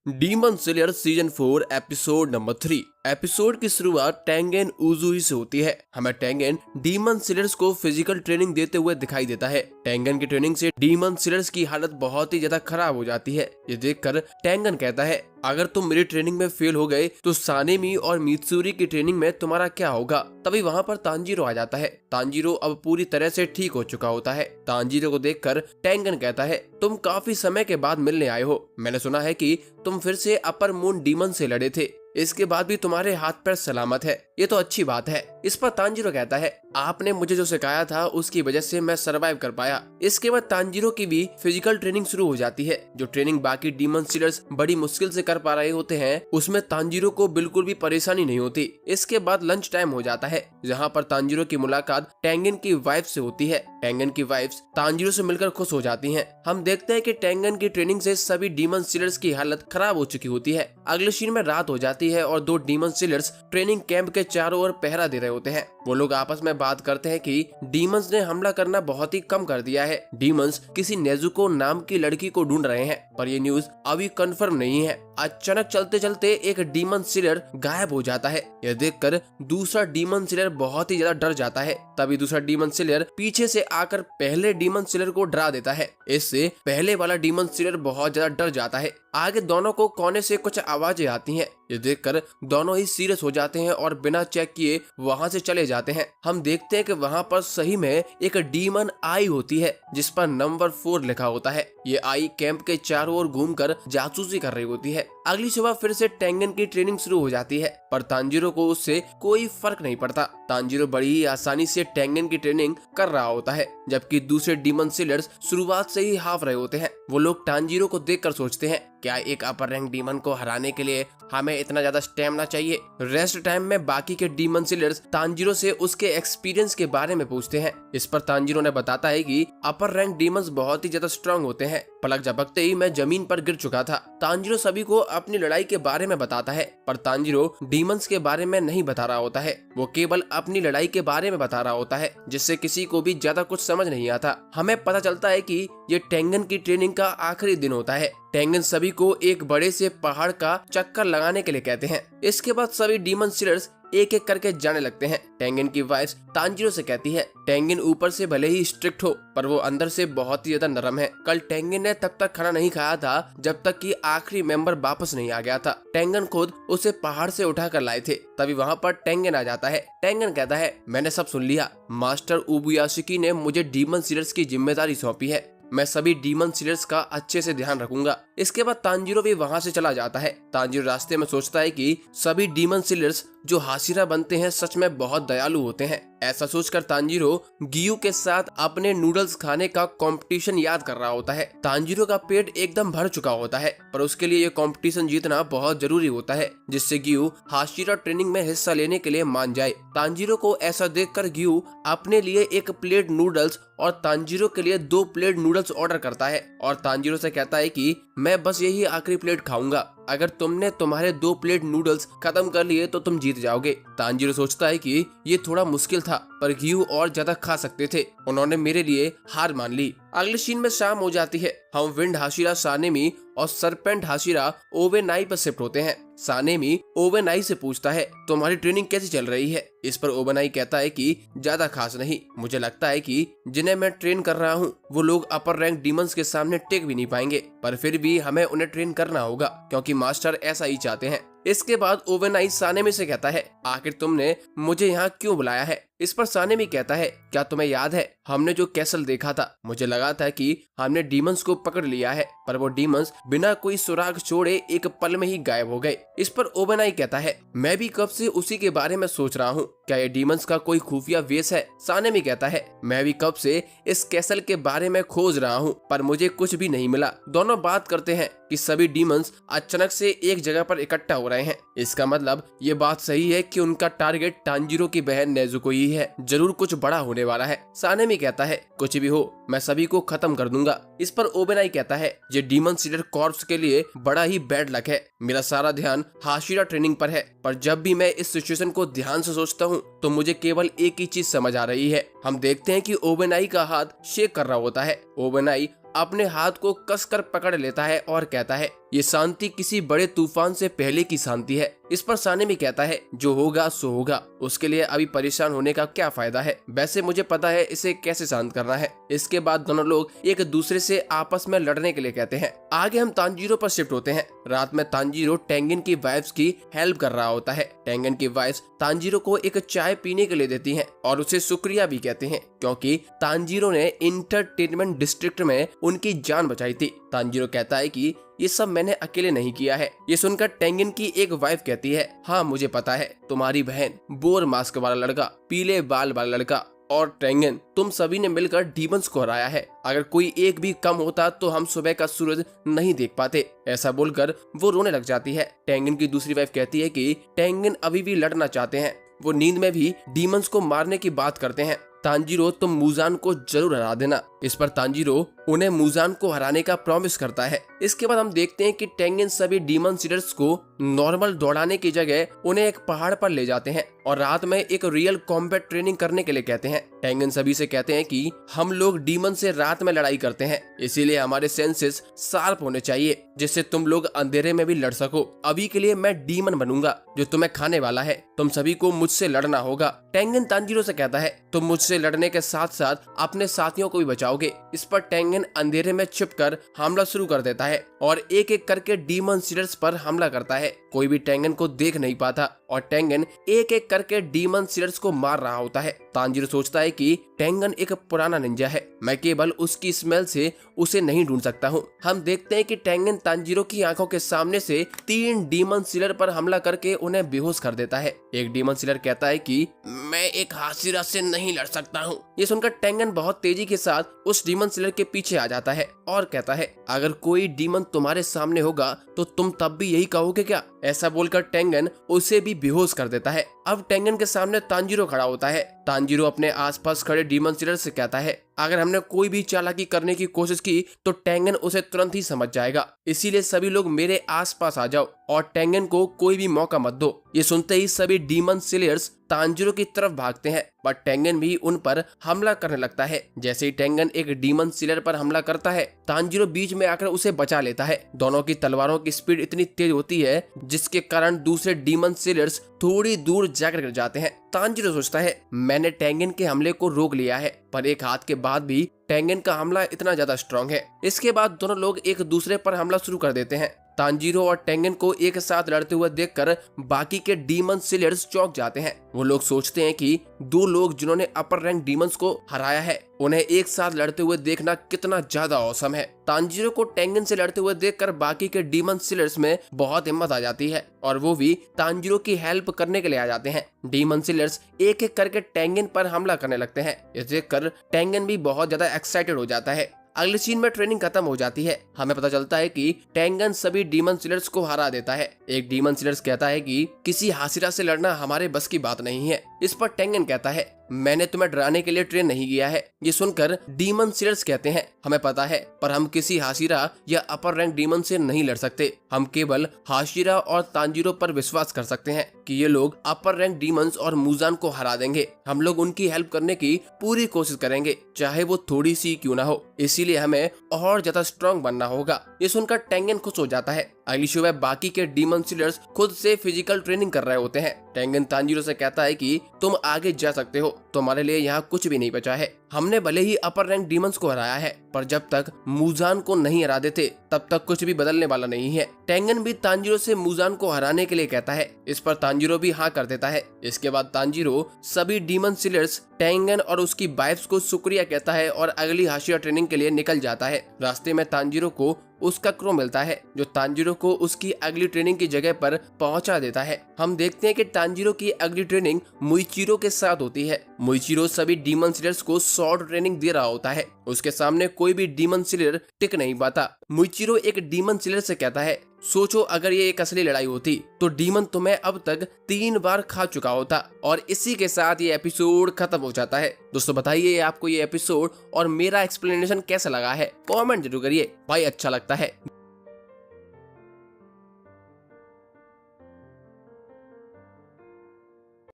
Demon slayer season 4 episode number 3। Episode की शुरुआत टेंगेन उजुई से होती है। हमें टेंगेन डीमन स्लेयर्स को फिजिकल ट्रेनिंग देते हुए दिखाई देता है। टेंगेन की ट्रेनिंग से डीमन स्लेयर्स की हालत बहुत ही ज्यादा खराब हो जाती है। ये देखकर टेंगेन कहता है, अगर तुम मेरी ट्रेनिंग में फेल हो गए तो सानेमी और मित्सुरी की ट्रेनिंग में तुम्हारा क्या होगा। तभी वहाँ पर तांजीरो आ जाता है। तांजीरो अब पूरी तरह से ठीक हो चुका होता है। तांजीरो को देखकर टेंगेन कहता है, तुम काफी समय के बाद मिलने आए हो। मैंने सुना है कि तुम फिर से अपर मून डीमन से लड़े थे, इसके बाद भी तुम्हारे हाथ पैर सलामत है, ये तो अच्छी बात है। इस पर तांजीरो कहता है, आपने मुझे जो सिखाया था उसकी वजह से मैं सरवाइव कर पाया। इसके बाद तांजीरो की भी फिजिकल ट्रेनिंग शुरू हो जाती है। जो ट्रेनिंग बाकी डीमन स्लेयर्स बड़ी मुश्किल से कर पा रहे होते हैं, उसमें तांजीरो को बिल्कुल भी परेशानी नहीं होती। इसके बाद लंच टाइम हो जाता है, जहाँ पर तांजीरो की मुलाकात टेंगेन की वाइफ से होती है। टेंगेन की वाइफ्स तांजीरो से मिलकर खुश हो जाती हैं। हम देखते हैं कि टेंगेन की ट्रेनिंग से सभी डीमन स्लेयर्स की हालत खराब हो चुकी होती है। अगले सीन में रात हो जाती है और दो डीमन स्लेयर्स ट्रेनिंग कैंप के चारों ओर पहरा दे रहे होते हैं। वो लोग आपस में बात करते हैं कि डीमंस ने हमला करना बहुत ही कम कर दिया है। डीमंस किसी नेजुको नाम की लड़की को ढूंढ रहे हैं, पर ये न्यूज अभी कंफर्म नहीं है। अचानक चलते चलते एक डीमन स्लेयर गायब हो जाता है। यह देखकर दूसरा डीमन स्लेयर बहुत ही ज्यादा डर जाता है। तभी दूसरा डीमन स्लेयर पीछे से आकर पहले डीमन स्लेयर को डरा देता है। इससे पहले वाला डीमन स्लेयर बहुत ज्यादा डर जाता है। आगे दोनों को कोने से कुछ आवाजें आती हैं। ये देखकर दोनों ही सीरियस हो जाते हैं और बिना चेक किए वहां से चले जाते हैं। हम देखते हैं कि वहां पर सही में एक डीमन आई होती है, जिस पर नंबर 4 लिखा होता है। ये आई कैंप के चारों ओर घूमकर जासूसी कर रही होती है। अगली सुबह फिर से टेंगेन की ट्रेनिंग शुरू हो जाती है, पर तांजीरो को उससे कोई फर्क नहीं पड़ता। तांजीरो बड़ी ही आसानी से टेंगेन की ट्रेनिंग कर रहा होता है, जबकि दूसरे डीमन स्लेयर्स शुरुआत से ही हाफ रहे होते हैं। वो लोग तांजीरो को देखकर सोचते हैं, क्या एक अपर रैंक डीमन को हराने के लिए हमें इतना ज्यादा स्टैमिना चाहिए। रेस्ट टाइम में बाकी के डीमन स्लेयर्स तांजीरो से उसके एक्सपीरियंस के बारे में पूछते हैं। इस पर तांजीरो ने बताता है कि अपर रैंक डीमंस बहुत ही ज्यादा स्ट्रांग होते हैं। पलक झपकते ही मैं जमीन पर गिर चुका था। तांजीरो सभी को अपनी लड़ाई के बारे में बताता है, पर तांजीरो डीमंस के बारे में नहीं बता रहा होता है। वो केवल अपनी लड़ाई के बारे में बता रहा होता है, जिससे किसी को भी ज्यादा कुछ समझ नहीं आता। हमें पता चलता है कि ये टेंगेन की ट्रेनिंग का आखिरी दिन होता है। टेंगेन सभी को एक बड़े से पहाड़ का चक्कर लगाने के लिए कहते हैं। इसके बाद सभी डीमन स्लेयर्स एक एक करके जाने लगते हैं। टेंगेन की वाइफ तांजीरो से कहती है, टेंगेन ऊपर से भले ही स्ट्रिक्ट हो, पर वो अंदर से बहुत ही ज्यादा नरम है। कल टेंगेन ने तब तक खाना नहीं खाया था जब तक कि आखिरी मेंबर वापस नहीं आ गया था। टेंगेन खुद उसे पहाड़ से उठा कर लाए थे। तभी वहाँ पर टेंगेन आ जाता है। टेंगेन कहता है, मैंने सब सुन लिया। मास्टर उबुयाशिकी ने मुझे डीमन स्लेयर्स की जिम्मेदारी सौंपी है। मैं सभी डीमन स्लेयर्स का अच्छे से ध्यान रखूंगा। इसके बाद तांजीरो भी वहां से चला जाता है। तांजीरो रास्ते में सोचता है कि सभी डीमन स्लेयर्स जो हाशिरा बनते हैं सच में बहुत दयालु होते हैं। ऐसा सोचकर तांजीरो गियू के साथ अपने नूडल्स खाने का कंपटीशन याद कर रहा होता है। तांजीरो का पेट एकदम भर चुका होता है, पर उसके लिए ये कंपटीशन जीतना बहुत जरूरी होता है, जिससे गियू हाशिरा ट्रेनिंग में हिस्सा लेने के लिए मान जाए। तांजीरो को ऐसा देखकर गियू अपने लिए 1 प्लेट नूडल्स और तांजीरो के लिए 2 प्लेट नूडल्स ऑर्डर करता है और तांजीरो से कहता है कि मैं बस यही आखिरी प्लेट खाऊंगा। अगर तुमने तुम्हारे 2 प्लेट नूडल्स खत्म कर लिए तो तुम जीत जाओगे। तांजीरो सोचता है कि ये थोड़ा मुश्किल था, पर गियू और ज्यादा खा सकते थे। उन्होंने मेरे लिए हार मान ली। अगले सीन में शाम हो जाती है। हम विंड हाशिरा सानेमी और सरपेंट हाशिरा ओबेनाई पर शिफ्ट होते हैं। सानेमी ओबेनाई से पूछता है, तुम्हारी ट्रेनिंग कैसी चल रही है। इस पर ओबेनाई कहता है कि ज्यादा खास नहीं। मुझे लगता है कि जिन्हें मैं ट्रेन कर रहा हूँ वो लोग अपर रैंक डीमंस के सामने टिक भी नहीं पाएंगे, पर फिर भी हमें उन्हें ट्रेन करना होगा क्योंकि मास्टर ऐसा ही चाहते हैं। इसके बाद ओबेनाई सानेमी से कहता है, आखिर तुमने मुझे यहाँ क्यों बुलाया है। इस पर सानेमी कहता है, क्या तुम्हें याद है हमने जो कैसल देखा था। मुझे लगा था कि हमने डीमंस को पकड़ लिया है, पर वो डीमंस बिना कोई सुराग छोड़े एक पल में ही गायब हो गए। इस पर ओबेनाई कहता है, मैं भी कब से उसी के बारे में सोच रहा हूँ। क्या ये डीमंस का कोई खुफिया वेश है। सानेमी कहता है, मैं भी कब से इस कैसल के बारे में खोज रहा हूँ, पर मुझे कुछ भी नहीं मिला। दोनों बात करते हैं कि सभी डीमंस अचानक से एक जगह पर इकट्ठा हो रहे हैं। इसका मतलब ये बात सही है कि उनका टारगेट तांजीरो की बहन नेजुको ही है। जरूर कुछ बड़ा होने वाला है। सानेमी कहता है, कुछ भी हो मैं सभी को खत्म कर दूंगा। इस पर ओबेनाई कहता है, ये डीमन स्लेयर कॉर्प्स के लिए बड़ा ही बैड लक है। मेरा सारा ध्यान हाशिरा ट्रेनिंग पर है, पर जब भी मैं इस सिचुएशन को ध्यान से सोचता हूँ तो मुझे केवल एक ही चीज समझ आ रही है। हम देखते हैं कि ओबेनाई का हाथ शेक कर रहा होता है। ओबेनाई अपने हाथ को कसकर पकड़ लेता है और कहता है, ये शांति किसी बड़े तूफान से पहले की शांति है। इस पर सानेमी कहता है, जो होगा सो होगा, उसके लिए अभी परेशान होने का क्या फायदा है, वैसे मुझे पता है इसे कैसे शांत करना है। इसके बाद दोनों लोग एक दूसरे से आपस में लड़ने के लिए कहते हैं। आगे हम तांजीरो पर शिफ्ट होते हैं। रात में तांजीरो टेंगन की वाइफ्स की हेल्प कर रहा होता है। टेंगन की वाइफ्स तांजीरो को एक चाय पीने के लिए देती हैं और उसे शुक्रिया भी कहते हैं, क्योंकि तांजीरो ने इंटरटेनमेंट डिस्ट्रिक्ट में उनकी जान बचाई थी। तांजीरो कहता है कि ये सब मैंने अकेले नहीं किया है। ये सुनकर टेंगन की एक वाइफ कहती है, हाँ मुझे पता है, तुम्हारी बहन, बोर मास्क वाला लड़का, पीले बाल वाला लड़का और टेंगन, तुम सभी ने मिलकर डीमंस को हराया है। अगर कोई एक भी कम होता तो हम सुबह का सूरज नहीं देख पाते। ऐसा बोलकर वो रोने लग जाती है। टेंगन की दूसरी वाइफ कहती है कि टेंगन अभी भी लड़ना चाहते हैं, वो नींद में भी डीमंस को मारने की बात करते हैं। तांजीरो, तुम मूजान को जरूर हरा देना। इस पर तांजीरो उन्हें मूजान को हराने का प्रॉमिस करता है। इसके बाद हम देखते हैं कि टेंगन सभी डीमन सीडर्स को नॉर्मल दौड़ाने की जगह उन्हें एक पहाड़ पर ले जाते हैं और रात में एक रियल कॉम्बैट ट्रेनिंग करने के लिए कहते हैं। टेंगन सभी से कहते हैं कि हम लोग डीमन से रात में लड़ाई करते हैं, इसीलिए हमारे सेंसेस शार्प होने चाहिए, जिससे तुम लोग अंधेरे में भी लड़ सको। अभी के लिए मैं डीमन बनूंगा जो तुम्हें खाने वाला है, तुम सभी को मुझसे लड़ना होगा। टेंगन तांजीरो से कहता है, तुम मुझसे लड़ने के साथ साथ अपने साथियों को भी बचाओगे। इस पर टेंगन अंधेरे में छिपकर हमला शुरू कर देता है और एक एक करके डीमन सीडर्स पर हमला करता है। कोई भी टेंगन को देख नहीं पाता और टेंगन एक एक करके डीमन सीडर्स को मार रहा होता है। तांजीरो सोचता है कि टेंगन एक पुराना निंजा है, मैं केवल उसकी स्मेल से उसे नहीं ढूंढ सकता हूँ। हम देखते हैं कि टेंगन तांजीरो की आंखों के सामने से 3 डीमन सीलर पर हमला करके उन्हें बेहोश कर देता है। एक डीमन सीलर कहता है कि मैं एक हाशिरा से नहीं लड़ सकता हूँ। ये सुनकर टेंगन बहुत तेजी के साथ उस डीमन सीलर के पीछे आ जाता है और कहता है, अगर कोई डीमन तुम्हारे सामने होगा तो तुम तब भी यही कहोगे क्या? ऐसा बोलकर टेंगन उसे भी बेहोश कर देता है। अब टेंगन के सामने तांजीरो खड़ा होता है। तांजीरो अपने आसपास खड़े डीमन सीलर से कहता है, अगर हमने कोई भी चालाकी करने की कोशिश की तो टेंगन उसे तुरंत ही समझ जाएगा, इसीलिए सभी लोग मेरे आसपास आ जाओ और टेंगन को कोई भी मौका मत दो। ये सुनते ही सभी डीमन सीलर्स तांजीरो की तरफ भागते हैं, पर टेंगन भी उन पर हमला करने लगता है। जैसे ही टेंगन एक डीमन सीलर पर हमला करता है, तांजीरो बीच में आकर उसे बचा लेता है। दोनों की तलवारों की स्पीड इतनी तेज होती है जिसके कारण दूसरे डीमन सीलर्स थोड़ी दूर जाकर गिर जाते हैं। तांजीरो सोचता है, मैंने टेंगन के हमले को रोक लिया है, पर एक हाथ के बाद भी टेंगन का हमला इतना ज्यादा स्ट्रॉन्ग है। इसके बाद दोनों लोग एक दूसरे पर हमला शुरू कर देते हैं। तांजीरो और टेंगन को एक साथ लड़ते हुए देखकर बाकी के डीमन सीलर्स चौंक जाते हैं। वो लोग सोचते हैं कि 2 लोग जिन्होंने अपर रैंक डीमंस को हराया है, उन्हें एक साथ लड़ते हुए देखना कितना ज्यादा औसम है। तांजीरो को टेंगन से लड़ते हुए देखकर बाकी के डीमन सीलर्स में बहुत हिम्मत आ जाती है और वो भी तांजीरो की हेल्प करने के लिए आ जाते हैं। डीमन सीलर्स एक एक करके टेंगन पर हमला करने लगते हैं। इसे देखकर टेंगन भी बहुत ज्यादा एक्साइटेड हो जाता है। अगले सीन में ट्रेनिंग खत्म हो जाती है। हमें पता चलता है कि टेंगन सभी डीमन सीलर्स को हरा देता है। एक डीमन सीलर्स कहता है कि किसी हाशिरा से लड़ना हमारे बस की बात नहीं है। इस पर टेंगन कहता है, मैंने तुम्हें डराने के लिए ट्रेन नहीं किया है। ये सुनकर डीमन सीलर्स कहते हैं, हमें पता है, पर हम किसी हाशिरा या अपर रैंक डीमन से नहीं लड़ सकते। हम केवल हाशिरा और तांजीरो पर विश्वास कर सकते हैं कि ये लोग अपर रैंक डीमंस और मूजान को हरा देंगे। हम लोग उनकी हेल्प करने की पूरी कोशिश करेंगे, चाहे वो थोड़ी सी क्यों ना हो। इसीलिए हमें और ज्यादा स्ट्रॉन्ग बनना होगा। ये सुनकर टेंगन खुश हो जाता है। अगली सुबह बाकी के डीमन सीलर्स खुद से फिजिकल ट्रेनिंग कर रहे होते हैं। टेंगन तांजीरो से कहता है कि तुम आगे जा सकते हो, तुम्हारे लिए यहाँ कुछ भी नहीं बचा है। हमने भले ही अपर रैंक डीमंस को हराया है, पर जब तक मूजान को नहीं हरा देते तब तक कुछ भी बदलने वाला नहीं है। टेंगन भी तांजीरो से मूजान को हराने के लिए कहता है। इस पर तांजीरो भी हाँ कर देता है। इसके बाद तांजीरो सभी डीमन सीलर्स, टेंगन और उसकी वाइफ्स को शुक्रिया कहता है और अगली हाशिरा ट्रेनिंग के लिए निकल जाता है। रास्ते में तांजीरो को उसका क्रू मिलता है जो तांजीरो को उसकी अगली ट्रेनिंग की जगह पर पहुंचा देता है। हम देखते हैं कि तांजीरो की अगली ट्रेनिंग मुइचिरो के साथ होती है। मुइचिरो सभी डीमन सीलर्स को शॉर्ट ट्रेनिंग दे रहा होता है। उसके सामने कोई भी डीमन सीलर टिक नहीं पाता। मुइचिरो एक डीमन सीलर से कहता है, सोचो अगर ये एक असली लड़ाई होती तो डीमन तुम्हें अब तक 3 बार खा चुका होता। और इसी के साथ ये एपिसोड खत्म हो जाता है। दोस्तों बताइए आपको ये एपिसोड और मेरा एक्सप्लेनेशन कैसा लगा है, कमेंट जरूर करिए भाई। अच्छा लगता है